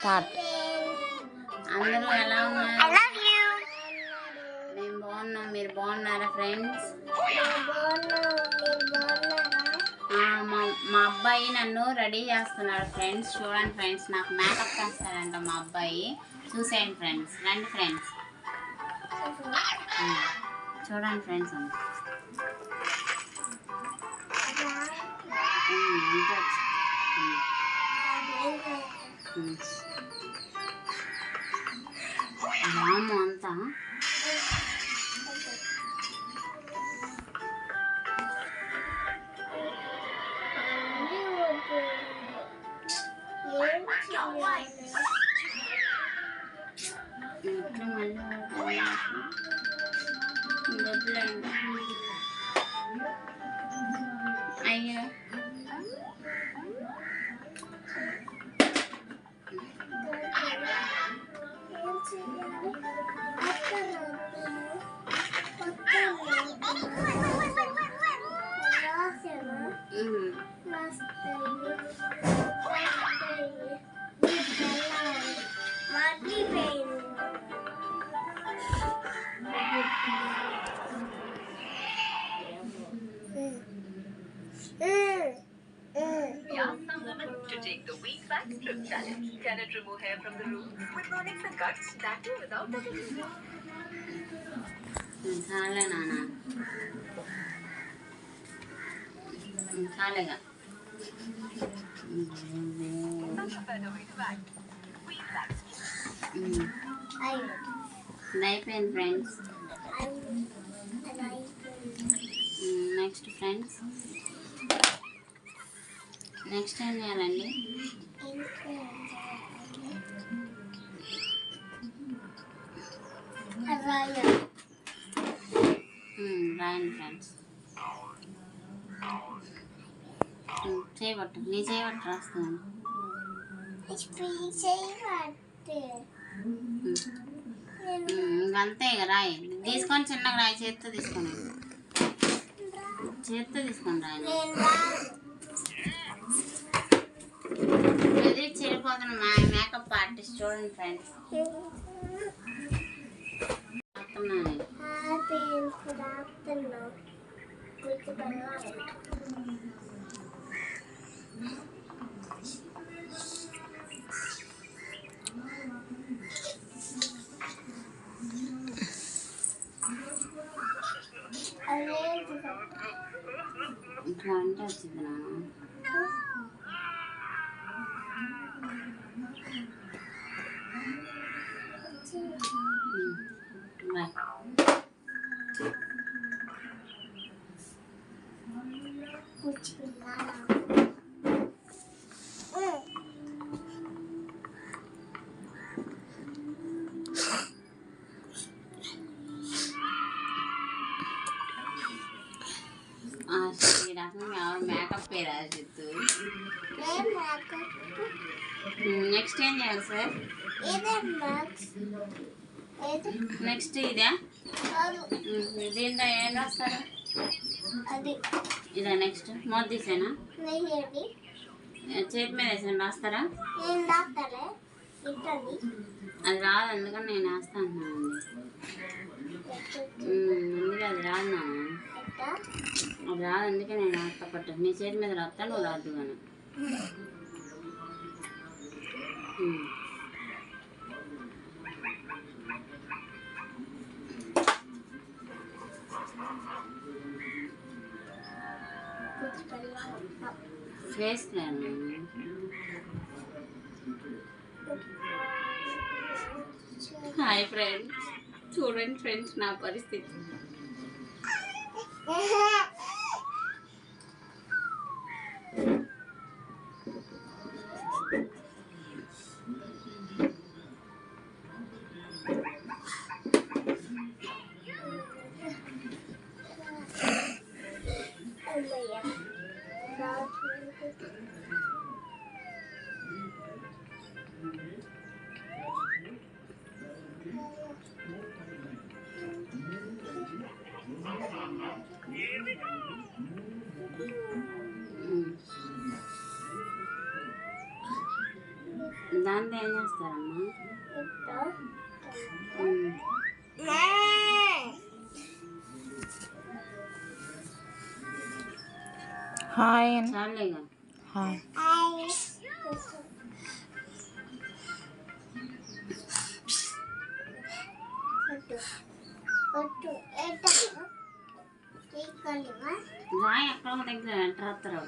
Start. అందరూ ఎలా ఉన్నారు? మేము బాగున్నాం. మీరు బాగున్నారా ఫ్రెండ్స్? మా అబ్బాయి నన్ను రెడీ చేస్తున్నాడు ఫ్రెండ్స్. చూడండి ఫ్రెండ్స్, నాకు మేకప్ చేస్తాడంట మా అబ్బాయి. చూసేయండి ఫ్రెండ్స్, రండి ఫ్రెండ్స్, చూడండి ఫ్రెండ్స్. వాము అంతా అయ్యో To take the weak back strip challenge. Can it remove hair from the root with no nicks and cuts? That too without touching the root. చాలే నాన్న, చాలేగా. ఇది అయిపోయింది ఫ్రెండ్స్. నెక్స్ట్ ఫ్రెండ్స్, నెక్స్ట్ ఏం చేయాలండి? రాయండి ఫ్రెండ్స్. చేయబట్టు, నీ చేయబట్టు రాస్తాను. ఇంకంతే ఇక రాయి. తీసుకొని చిన్నగా రాయి, చేత్తో తీసుకొని, చేత్తో తీసుకొని రాయి. ఇది చెడిపోతున్న మేకప్ ఆర్టిస్ట్. చూడండి ఫ్రెండ్స్, ఇట్లా అంటే వచ్చింది నాన్న. ఈ రకంగా మేకప్ పేరు చెప్తూ. నెక్స్ట్ ఏం చేయాలి సార్? నెక్స్ట్ ఇదా? దీంట్లో ఏం రాస్తారు? ఇదా నెక్స్ట్? మూత తీసేనా? చేతి మీద వేసాను రాస్తారా? అది రాదు, అందుకని నేను వేస్తా అంటున్నానండి. అందుకే అది రాదు నాన్న, అది రాదు, అందుకే నేను వేస్తా. పట్టు, నీ చేతి మీద రాస్తా, నువ్వు రాదు కానీ. Face cream. హాయ్ ఫ్రెండ్స్, చూడండి ఫ్రెండ్స్ నా పరిస్థితి. Here we go. ఏం చేస్తారమ్మా? హాయ్ చాలేగా. హాయ్. రా ఎక్కడో దగ్గర ఎంటర్ అవుతారు.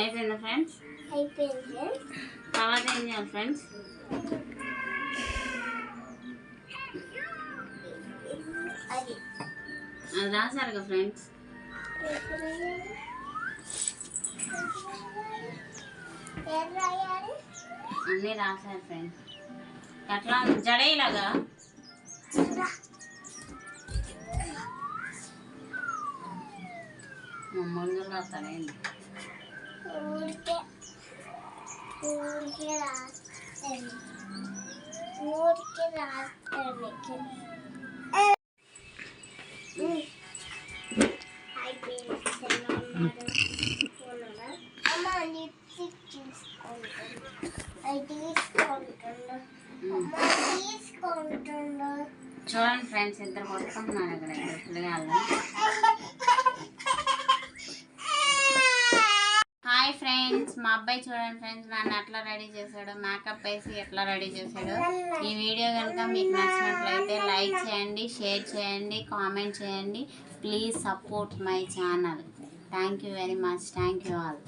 అయిపోయిందా ఫ్రెండ్స్? తర్వాత ఏం చేయాలి ఫ్రెండ్స్? అది రాశారుగా ఫ్రెండ్స్. అన్నీ రాశారు ఫ్రెండ్స్. ఎట్లా జడేలాగా ముందు రాస్తారేంటి? చూడండి ఫ్రెండ్స్, ఇద్దరు కొట్టుకుంటున్నారు ఇక్కడ పిల్లగాళ్ళు. హాయ్ ఫ్రెండ్స్, మా అబ్బాయి చూడండి ఫ్రెండ్స్ నన్ను ఎట్లా రెడీ చేశాడు, మేకప్ వేసి ఎట్లా రెడీ చేశాడు. ఈ వీడియో కనుక మీకు నచ్చినట్లయితే లైక్ చేయండి, షేర్ చేయండి, కామెంట్ చేయండి. Please support my channel. Thank you very much. Thank you all.